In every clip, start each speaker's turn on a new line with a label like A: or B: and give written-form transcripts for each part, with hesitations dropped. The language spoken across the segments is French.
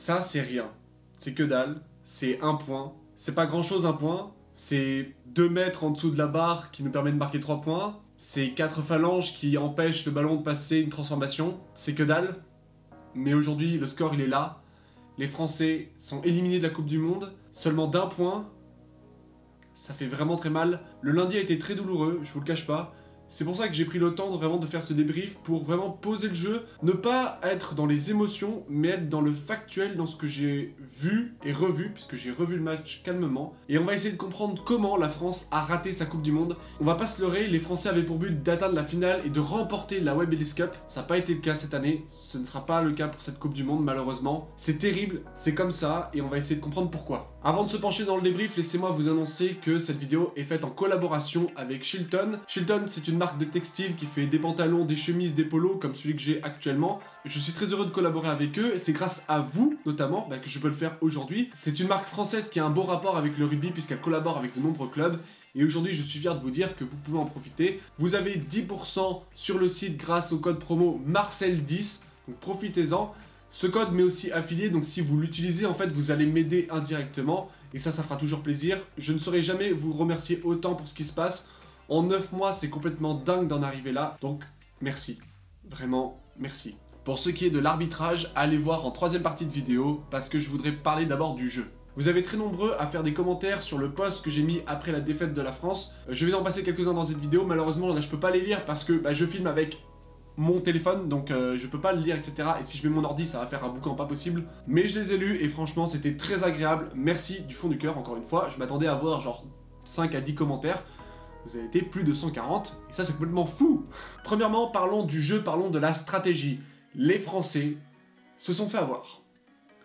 A: Ça, c'est rien. C'est que dalle. C'est un point. C'est pas grand chose, un point. C'est 2 mètres en dessous de la barre qui nous permet de marquer 3 points. C'est 4 phalanges qui empêchent le ballon de passer une transformation. C'est que dalle. Mais aujourd'hui, le score, il est là. Les Français sont éliminés de la Coupe du Monde. Seulement d'1 point. Ça fait vraiment très mal. Le lundi a été très douloureux, je vous le cache pas. C'est pour ça que j'ai pris le temps vraiment de faire ce débrief, pour vraiment poser le jeu, ne pas être dans les émotions, mais être dans le factuel, dans ce que j'ai vu et revu, puisque j'ai revu le match calmement. Et on va essayer de comprendre comment la France a raté sa Coupe du Monde. On va pas se leurrer, les Français avaient pour but d'atteindre la finale et de remporter la Web Ellis Cup. Ça n'a pas été le cas cette année, ce ne sera pas le cas pour cette Coupe du Monde malheureusement. C'est terrible, c'est comme ça, et on va essayer de comprendre pourquoi. Avant de se pencher dans le débrief, laissez-moi vous annoncer que cette vidéo est faite en collaboration avec Shilton. Shilton, c'est une marque de textile qui fait des pantalons, des chemises, des polos comme celui que j'ai actuellement. Je suis très heureux de collaborer avec eux et c'est grâce à vous notamment que je peux le faire aujourd'hui. C'est une marque française qui a un beau rapport avec le rugby puisqu'elle collabore avec de nombreux clubs. Et aujourd'hui, je suis fier de vous dire que vous pouvez en profiter. Vous avez 10% sur le site grâce au code promo Marcel10, donc profitez-en. Ce code m'est aussi affilié, donc si vous l'utilisez, en fait, vous allez m'aider indirectement. Et ça fera toujours plaisir. Je ne saurais jamais vous remercier autant pour ce qui se passe. En 9 mois, c'est complètement dingue d'en arriver là. Donc, merci. Vraiment, merci. Pour ce qui est de l'arbitrage, allez voir en 3e partie de vidéo, parce que je voudrais parler d'abord du jeu. Vous avez très nombreux à faire des commentaires sur le post que j'ai mis après la défaite de la France. Je vais en passer quelques-uns dans cette vidéo. Malheureusement, là, je peux pas les lire parce que je filme avec mon téléphone, donc je peux pas le lire, etc. Et si je mets mon ordi, ça va faire un boucan pas possible. Mais je les ai lus et franchement, c'était très agréable. Merci du fond du cœur, encore une fois. Je m'attendais à avoir genre 5 à 10 commentaires. Vous avez été plus de 140, et ça c'est complètement fou. Premièrement, parlons du jeu, parlons de la stratégie. Les Français se sont fait avoir.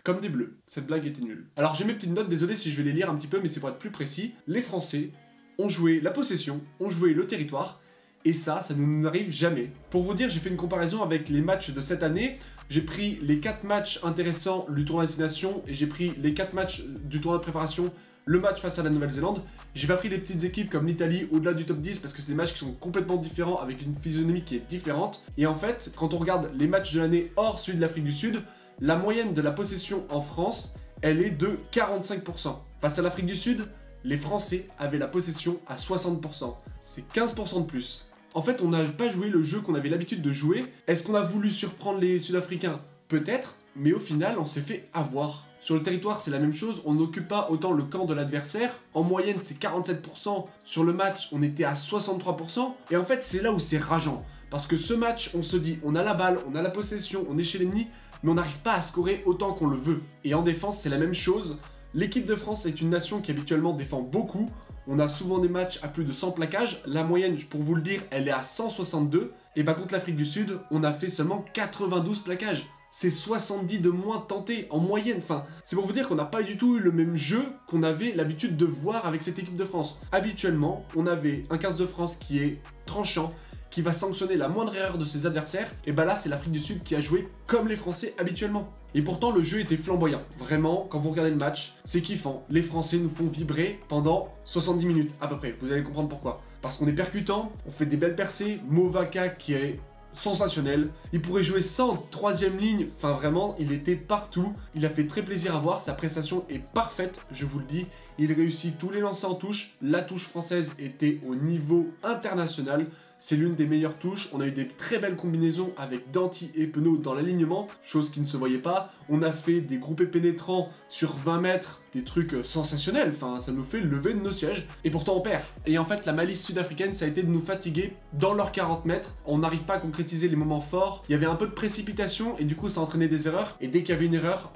A: Comme des bleus. Cette blague était nulle. Alors j'ai mes petites notes, désolé si je vais les lire un petit peu, mais c'est pour être plus précis. Les Français ont joué la possession, ont joué le territoire, et ça ne nous arrive jamais. Pour vous dire, j'ai fait une comparaison avec les matchs de cette année. J'ai pris les 4 matchs intéressants du tournoi Destination, et j'ai pris les 4 matchs du tournoi de préparation, le match face à la Nouvelle-Zélande. J'ai pas pris les petites équipes comme l'Italie au-delà du top 10 parce que c'est des matchs qui sont complètement différents avec une physionomie qui est différente. Et en fait, quand on regarde les matchs de l'année hors celui de l'Afrique du Sud, la moyenne de la possession en France, elle est de 45%. Face à l'Afrique du Sud, les Français avaient la possession à 60%. C'est 15% de plus. En fait, on n'a pas joué le jeu qu'on avait l'habitude de jouer. Est-ce qu'on a voulu surprendre les Sud-Africains? Peut-être, mais au final, on s'est fait avoir. Sur le territoire, c'est la même chose, on n'occupe pas autant le camp de l'adversaire. En moyenne, c'est 47%. Sur le match, on était à 63%. Et en fait, c'est là où c'est rageant. Parce que ce match, on se dit, on a la balle, on a la possession, on est chez l'ennemi, mais on n'arrive pas à scorer autant qu'on le veut. Et en défense, c'est la même chose. L'équipe de France est une nation qui habituellement défend beaucoup. On a souvent des matchs à plus de 100 plaquages. La moyenne, pour vous le dire, elle est à 162. Et contre l'Afrique du Sud, on a fait seulement 92 plaquages. C'est 70 de moins tentés en moyenne. Enfin, c'est pour vous dire qu'on n'a pas du tout eu le même jeu qu'on avait l'habitude de voir avec cette équipe de France. Habituellement, on avait un 15 de France qui est tranchant, qui va sanctionner la moindre erreur de ses adversaires. Et là, c'est l'Afrique du Sud qui a joué comme les Français habituellement. Et pourtant, le jeu était flamboyant. Vraiment, quand vous regardez le match, c'est kiffant. Les Français nous font vibrer pendant 70 minutes à peu près. Vous allez comprendre pourquoi. Parce qu'on est percutant, on fait des belles percées. Movaka qui est sensationnel, il pourrait jouer sans 3ème ligne, enfin vraiment, il était partout, il a fait très plaisir à voir, sa prestation est parfaite, je vous le dis, il réussit tous les lancers en touche, la touche française était au niveau international, c'est l'une des meilleures touches, on a eu des très belles combinaisons avec Danty et Penaud dans l'alignement, chose qui ne se voyait pas, on a fait des groupés pénétrants sur 20 mètres, des trucs sensationnels, enfin ça nous fait lever de nos sièges, et pourtant on perd. Et en fait la malice sud-africaine ça a été de nous fatiguer dans leurs 40 mètres, on n'arrive pas à concrétiser les moments forts, il y avait un peu de précipitation et du coup ça entraînait des erreurs, et dès qu'il y avait une erreur,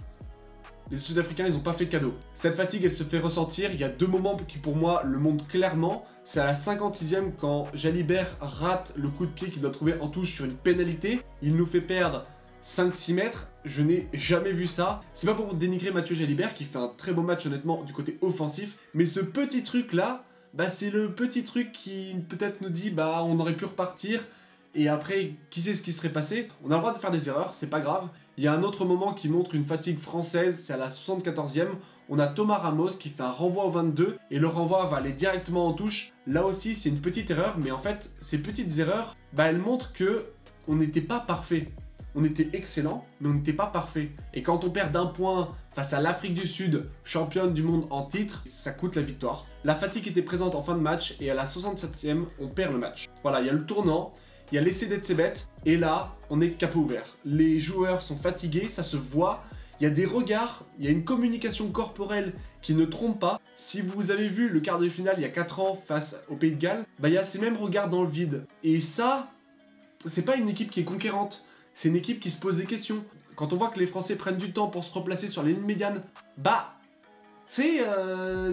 A: les Sud-Africains, ils n'ont pas fait de cadeau. Cette fatigue, elle se fait ressentir. Il y a 2 moments qui, pour moi, le montrent clairement. C'est à la 56e, quand Jalibert rate le coup de pied qu'il doit trouver en touche sur une pénalité. Il nous fait perdre 5-6 mètres. Je n'ai jamais vu ça. C'est pas pour dénigrer Mathieu Jalibert, qui fait un très beau match, honnêtement, du côté offensif. Mais ce petit truc-là, c'est le petit truc qui, peut-être, nous dit, on aurait pu repartir. Et après, qui sait ce qui serait passé? On a le droit de faire des erreurs, c'est pas grave. Il y a un autre moment qui montre une fatigue française, c'est à la 74e. On a Thomas Ramos qui fait un renvoi au 22 et le renvoi va aller directement en touche. Là aussi, c'est une petite erreur, mais en fait, ces petites erreurs, elles montrent que on n'était pas parfait. on était excellent, mais on n'était pas parfait. Et quand on perd d'un point face à l'Afrique du Sud, championne du monde en titre, ça coûte la victoire. La fatigue était présente en fin de match, et à la 67e, on perd le match. Voilà, il y a le tournant, il y a l'essai d'Etzebet, et là, on est capot ouvert. Les joueurs sont fatigués, ça se voit. Il y a des regards, il y a une communication corporelle qui ne trompe pas. Si vous avez vu le quart de finale il y a 4 ans face au Pays de Galles, il y a ces mêmes regards dans le vide. Et ça, c'est pas une équipe qui est conquérante, c'est une équipe qui se pose des questions. Quand on voit que les Français prennent du temps pour se replacer sur les lignes médianes, tu sais,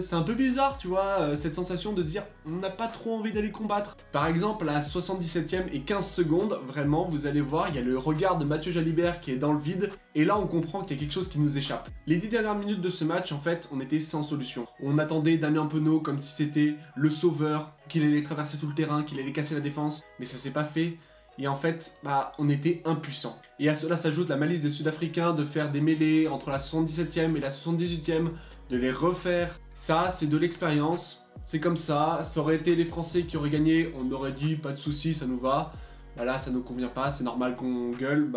A: c'est un peu bizarre, tu vois, cette sensation de se dire on n'a pas trop envie d'aller combattre. Par exemple, à la 77e et 15 secondes, vraiment, vous allez voir, il y a le regard de Mathieu Jalibert qui est dans le vide, et là on comprend qu'il y a quelque chose qui nous échappe. Les 10 dernières minutes de ce match, en fait, on était sans solution. On attendait Damien Penaud comme si c'était le sauveur, qu'il allait traverser tout le terrain, qu'il allait casser la défense, mais ça s'est pas fait. Et en fait, on était impuissants. Et à cela s'ajoute la malice des Sud-Africains de faire des mêlées entre la 77e et la 78e, de les refaire. Ça, c'est de l'expérience. C'est comme ça. Ça aurait été les Français qui auraient gagné, on aurait dit pas de soucis, ça nous va. Là, ça nous convient pas, c'est normal qu'on gueule.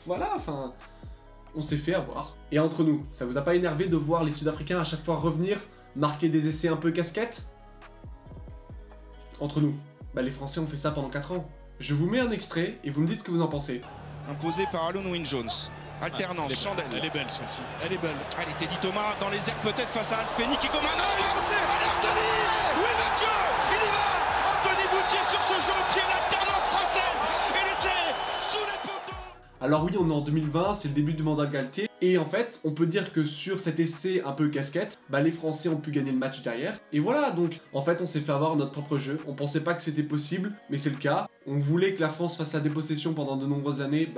A: Voilà, enfin, on s'est fait avoir. Et entre nous, ça vous a pas énervé de voir les Sud-Africains à chaque fois revenir, marquer des essais un peu casquettes? Entre nous, les Français ont fait ça pendant 4 ans. Je vous mets un extrait et vous me dites ce que vous en pensez.
B: Imposé par Alun Wyn-Jones. Alternance, Chandelle.
C: Elle est belle celle-ci, elle est belle.
B: Allez, Teddy Thomas dans les airs peut-être face à Alf Penny qui comme un homme avancé. Allez, Anthony. Oui, Mathieu, il y va. Anthony Boutier sur ce jeu au pied, l'alternance française. Et l'essai sous les poteaux.
A: Alors oui, on est en 2020, c'est le début du mandat Galtier. Et en fait, on peut dire que sur cet essai un peu casquette, les Français ont pu gagner le match derrière. Et voilà, donc en fait, on s'est fait avoir notre propre jeu. On pensait pas que c'était possible, mais c'est le cas. On voulait que la France fasse sa dépossession pendant de nombreuses années,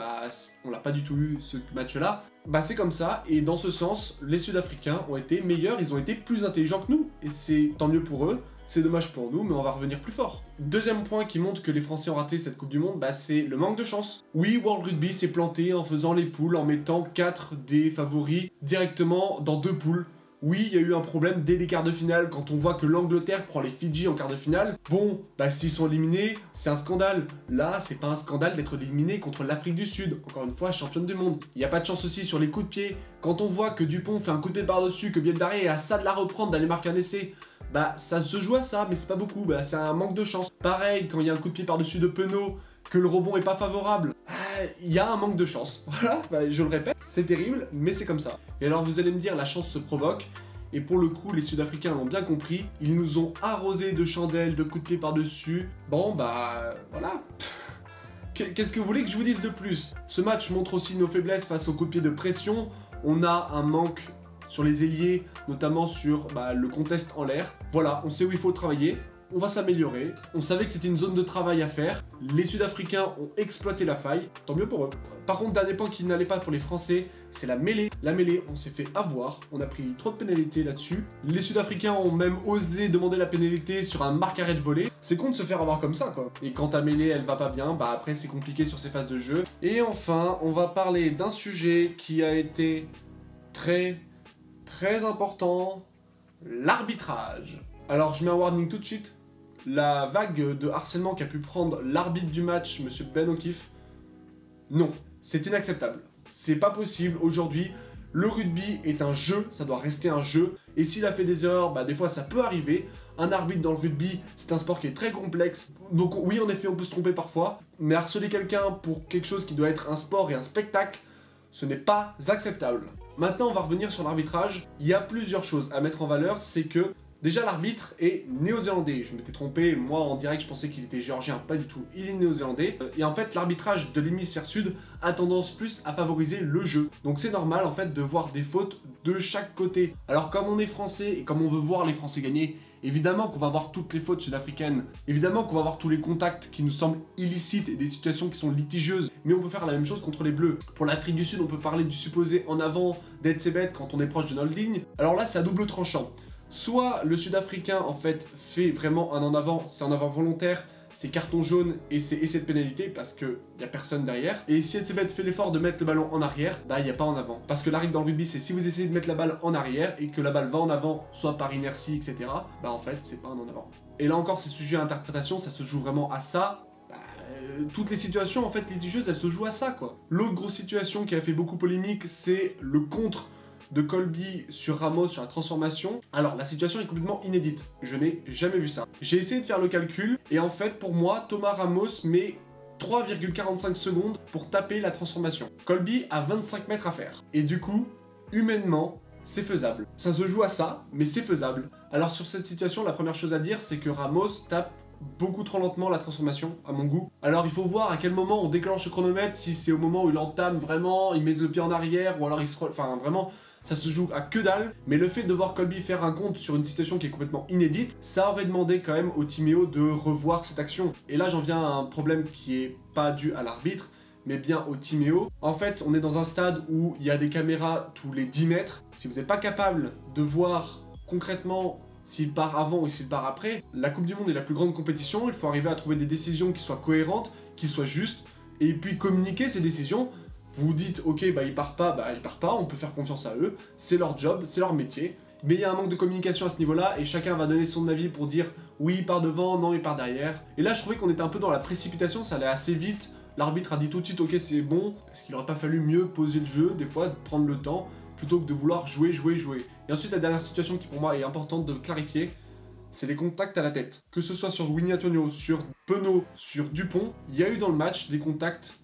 A: on l'a pas du tout eu ce match-là. C'est comme ça, et dans ce sens, les Sud-Africains ont été meilleurs, ils ont été plus intelligents que nous. Et c'est tant mieux pour eux. C'est dommage pour nous, mais on va revenir plus fort. Deuxième point qui montre que les Français ont raté cette Coupe du Monde, c'est le manque de chance. Oui, World Rugby s'est planté en faisant les poules, en mettant 4 des favoris directement dans 2 poules. Oui, il y a eu un problème dès les quarts de finale, quand on voit que l'Angleterre prend les Fidji en quart de finale. Bon, s'ils sont éliminés, c'est un scandale. Là, c'est pas un scandale d'être éliminé contre l'Afrique du Sud, encore une fois championne du monde. Il n'y a pas de chance aussi sur les coups de pied. Quand on voit que Dupont fait un coup de pied par-dessus, que Bielbarré est à ça de la reprendre, d'aller marquer un essai, ça se joue à ça, mais c'est pas beaucoup, c'est un manque de chance. Pareil, quand il y a un coup de pied par-dessus de Penaud, que le rebond est pas favorable, il y a un manque de chance. Voilà, je le répète, c'est terrible, mais c'est comme ça. Et alors vous allez me dire, la chance se provoque, et pour le coup, les Sud-Africains l'ont bien compris, ils nous ont arrosé de chandelles, de coups de pied par-dessus. Voilà. Qu'est-ce que vous voulez que je vous dise de plus? Ce match montre aussi nos faiblesses face aux coups de pied de pression. On a un manque sur les ailiers, notamment sur le contest en l'air. Voilà, on sait où il faut travailler, on va s'améliorer. On savait que c'était une zone de travail à faire. Les Sud-Africains ont exploité la faille, tant mieux pour eux. Par contre, dernier point qui n'allait pas pour les Français, c'est la mêlée. La mêlée, on s'est fait avoir, on a pris trop de pénalités là-dessus. Les Sud-Africains ont même osé demander la pénalité sur un marque-arrêt de volée. C'est con de se faire avoir comme ça, quoi. Et quand ta mêlée, elle va pas bien, après c'est compliqué sur ces phases de jeu. Et enfin, on va parler d'un sujet qui a été très important, l'arbitrage. Alors je mets un warning tout de suite, la vague de harcèlement qu'a pu prendre l'arbitre du match, monsieur Ben O'Keefe, non, c'est inacceptable. C'est pas possible aujourd'hui, le rugby est un jeu, ça doit rester un jeu, et s'il a fait des erreurs, des fois ça peut arriver. Un arbitre dans le rugby, c'est un sport qui est très complexe, donc oui en effet on peut se tromper parfois, mais harceler quelqu'un pour quelque chose qui doit être un sport et un spectacle, ce n'est pas acceptable. Maintenant, on va revenir sur l'arbitrage. Il y a plusieurs choses à mettre en valeur, c'est que déjà l'arbitre est néo-zélandais. Je m'étais trompé, moi en direct je pensais qu'il était géorgien, pas du tout, il est néo-zélandais. Et en fait l'arbitrage de l'hémisphère sud a tendance plus à favoriser le jeu. Donc c'est normal en fait de voir des fautes de chaque côté. Alors comme on est français et comme on veut voir les Français gagner, évidemment qu'on va voir toutes les fautes sud-africaines, évidemment qu'on va voir tous les contacts qui nous semblent illicites et des situations qui sont litigieuses, mais on peut faire la même chose contre les Bleus. Pour l'Afrique du Sud, on peut parler du supposé en avant d'Etzebet quand on est proche de notre ligne. Alors là, c'est à double tranchant. Soit le Sud-Africain, en fait, fait vraiment un en avant, c'est en avant volontaire, c'est carton jaune et c'est essai de pénalité parce qu'il n'y a personne derrière. Et si Etzebet fait l'effort de mettre le ballon en arrière, il n'y a pas en avant. Parce que la règle dans le rugby, c'est si vous essayez de mettre la balle en arrière et que la balle va en avant, soit par inertie, etc., en fait, c'est pas un en avant. Et là encore, c'est sujet à interprétation, ça se joue vraiment à ça. toutes les situations en fait litigieuses, elles se jouent à ça quoi. L'autre grosse situation qui a fait beaucoup polémique, c'est le contre de Colby sur Ramos sur la transformation. Alors la situation est complètement inédite, je n'ai jamais vu ça. J'ai essayé de faire le calcul et en fait pour moi Thomas Ramos met 3,45 secondes pour taper la transformation. Colby a 25 mètres à faire. Et du coup, humainement, c'est faisable. Ça se joue à ça, mais c'est faisable. Alors sur cette situation, la première chose à dire, c'est que Ramos tape beaucoup trop lentement la transformation, à mon goût. Alors il faut voir à quel moment on déclenche le chronomètre, si c'est au moment où il entame vraiment, il met le pied en arrière, ou alors il se... Enfin vraiment, ça se joue à que dalle. Mais le fait de voir Colby faire un compte sur une situation qui est complètement inédite, ça aurait demandé quand même au Timéo de revoir cette action. Et là j'en viens à un problème qui est pas dû à l'arbitre, mais bien au Timéo. En fait, on est dans un stade où il y a des caméras tous les 10 mètres. Si vous n'êtes pas capable de voir concrètement s'il part avant ou s'il part après, la Coupe du Monde est la plus grande compétition, il faut arriver à trouver des décisions qui soient cohérentes, qui soient justes, et puis communiquer ces décisions. Vous vous dites, ok, bah il part pas, on peut faire confiance à eux, c'est leur job, c'est leur métier. Mais il y a un manque de communication à ce niveau-là, et chacun va donner son avis pour dire, oui, il part devant, non, il part derrière. Et là, je trouvais qu'on était un peu dans la précipitation, ça allait assez vite. L'arbitre a dit tout de suite, ok, c'est bon. Est-ce qu'il aurait pas fallu mieux poser le jeu, des fois, de prendre le temps, plutôt que de vouloir jouer. Et ensuite, la dernière situation qui pour moi est importante de clarifier, c'est les contacts à la tête. Que ce soit sur Winnie Antonio, sur Penaud, sur Dupont, il y a eu dans le match des contacts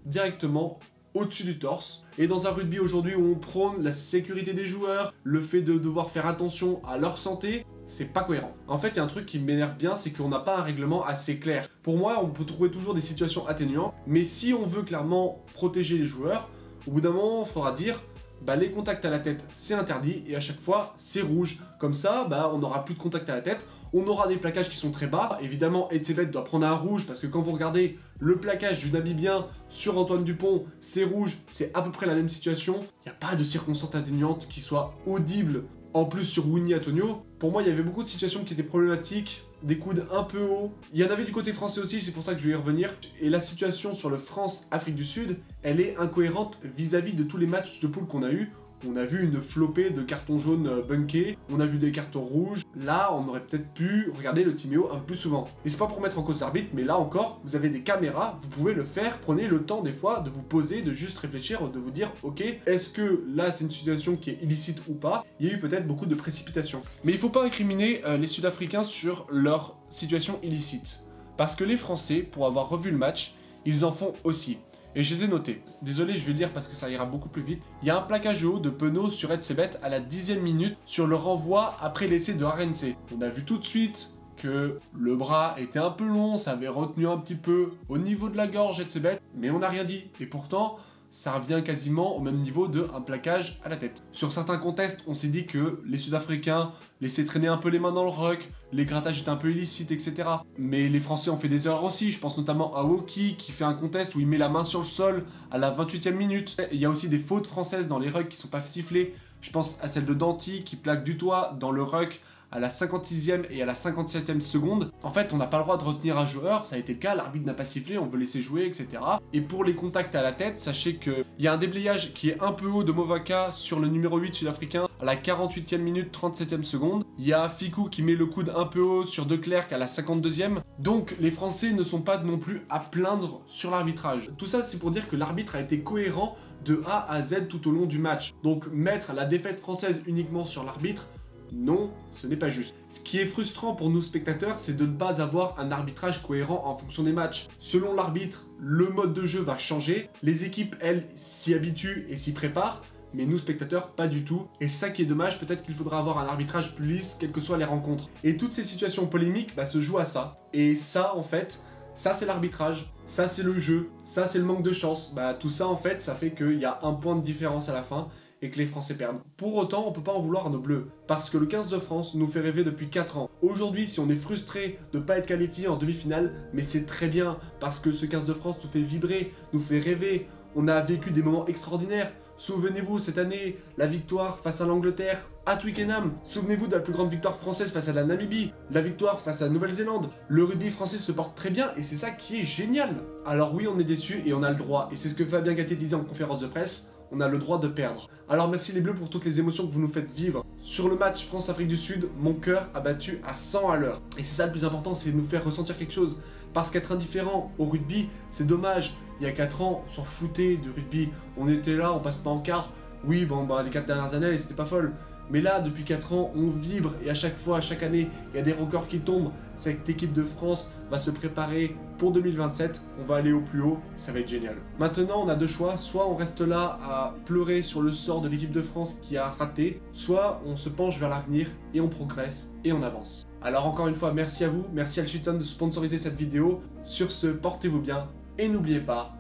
A: directement au-dessus du torse. Et dans un rugby aujourd'hui où on prône la sécurité des joueurs, le fait de devoir faire attention à leur santé, c'est pas cohérent. En fait, il y a un truc qui m'énerve bien, c'est qu'on n'a pas un règlement assez clair. Pour moi, on peut trouver toujours des situations atténuantes, mais si on veut clairement protéger les joueurs, au bout d'un moment, il faudra dire, bah les contacts à la tête, c'est interdit, et à chaque fois, c'est rouge. Comme ça, bah on n'aura plus de contact à la tête, on aura des plaquages qui sont très bas. Évidemment, Etzebeth doit prendre un rouge, parce que quand vous regardez le plaquage du Namibien sur Antoine Dupont, c'est rouge, c'est à peu près la même situation. Il n'y a pas de circonstances atténuantes qui soient audibles. En plus, sur Winnie Antonio, pour moi, il y avait beaucoup de situations qui étaient problématiques, des coudes un peu hauts. Il y en avait du côté français aussi, c'est pour ça que je vais y revenir. Et la situation sur le France-Afrique du Sud, elle est incohérente vis-à-vis de tous les matchs de poule qu'on a eu. On a vu une flopée de cartons jaunes bunkés, on a vu des cartons rouges. Là, on aurait peut-être pu regarder le Timéo un peu plus souvent. Et c'est pas pour mettre en cause l'arbitre, mais là encore, vous avez des caméras, vous pouvez le faire. Prenez le temps des fois de vous poser, de juste réfléchir, de vous dire, ok, est-ce que là c'est une situation qui est illicite ou pas? Il y a eu peut-être beaucoup de précipitation. Mais il faut pas incriminer les Sud-Africains sur leur situation illicite. Parce que les Français, pour avoir revu le match, ils en font aussi. Et je les ai notés. Désolé, je vais lire parce que ça ira beaucoup plus vite. Il y a un plaquage haut de Penaud sur Etzebeth à la 10e minute sur le renvoi après l'essai de RNC. On a vu tout de suite que le bras était un peu long, ça avait retenu un petit peu au niveau de la gorge Etzebeth, mais on n'a rien dit. Et pourtant, ça revient quasiment au même niveau d'un plaquage à la tête. Sur certains contests, on s'est dit que les Sud-Africains laissaient traîner un peu les mains dans le ruck, les grattages étaient un peu illicites, etc. Mais les Français ont fait des erreurs aussi, je pense notamment à Woki qui fait un contest où il met la main sur le sol à la 28e minute. Il y a aussi des fautes françaises dans les rucks qui sont pas sifflées. Je pense à celle de Danty qui plaque du doigt dans le ruck à la 56e et à la 57e seconde. En fait, on n'a pas le droit de retenir un joueur, ça a été le cas, l'arbitre n'a pas sifflé, on veut laisser jouer, etc. Et pour les contacts à la tête, sachez qu'il y a un déblayage qui est un peu haut de Movaka sur le numéro 8 sud-africain à la 48e minute, 37e seconde. Il y a Ficou qui met le coude un peu haut sur De Klerk à la 52e. Donc les Français ne sont pas non plus à plaindre sur l'arbitrage. Tout ça, c'est pour dire que l'arbitre a été cohérent de A à Z tout au long du match. Donc mettre la défaite française uniquement sur l'arbitre, non, ce n'est pas juste. Ce qui est frustrant pour nous spectateurs, c'est de ne pas avoir un arbitrage cohérent en fonction des matchs. Selon l'arbitre, le mode de jeu va changer, les équipes, elles, s'y habituent et s'y préparent, mais nous spectateurs, pas du tout. Et c'est ça qui est dommage, peut-être qu'il faudra avoir un arbitrage plus lisse, quelles que soient les rencontres. Et toutes ces situations polémiques se jouent à ça. Et ça, en fait, ça c'est l'arbitrage, ça c'est le jeu, ça c'est le manque de chance. Tout ça, en fait, ça fait qu'il y a un point de différence à la fin, et que les Français perdent. Pour autant, on peut pas en vouloir à nos Bleus, parce que le 15 de France nous fait rêver depuis 4 ans. Aujourd'hui, si on est frustré de ne pas être qualifié en demi-finale, mais c'est très bien, parce que ce 15 de France nous fait vibrer, nous fait rêver, on a vécu des moments extraordinaires. Souvenez-vous, cette année, la victoire face à l'Angleterre, à Twickenham. Souvenez-vous de la plus grande victoire française face à la Namibie, la victoire face à la Nouvelle-Zélande. Le rugby français se porte très bien, et c'est ça qui est génial. Alors oui, on est déçus, et on a le droit, et c'est ce que Fabien Galtier disait en conférence de presse, on a le droit de perdre. Alors merci les Bleus pour toutes les émotions que vous nous faites vivre. Sur le match France-Afrique du Sud, mon cœur a battu à 100 à l'heure. Et c'est ça le plus important, c'est de nous faire ressentir quelque chose. Parce qu'être indifférent au rugby, c'est dommage. Il y a 4 ans, on s'en foutait du rugby. On était là, on passe pas en quart. Oui, bon, bah, les 4 dernières années, c'était pas folle. Mais là, depuis 4 ans, on vibre et à chaque fois, chaque année, il y a des records qui tombent. Cette équipe de France va se préparer pour 2027. On va aller au plus haut, ça va être génial. Maintenant, on a deux choix. Soit on reste là à pleurer sur le sort de l'équipe de France qui a raté, soit on se penche vers l'avenir et on progresse et on avance. Alors encore une fois, merci à vous, merci à Chilton de sponsoriser cette vidéo. Sur ce, portez-vous bien et n'oubliez pas,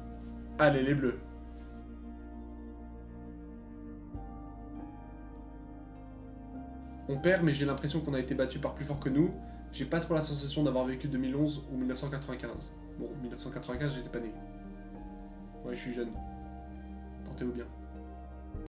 A: allez les Bleus! On perd, mais j'ai l'impression qu'on a été battu par plus fort que nous. J'ai pas trop la sensation d'avoir vécu 2011 ou 1995. Bon, 1995, j'étais pas né. Ouais, je suis jeune. Portez-vous bien.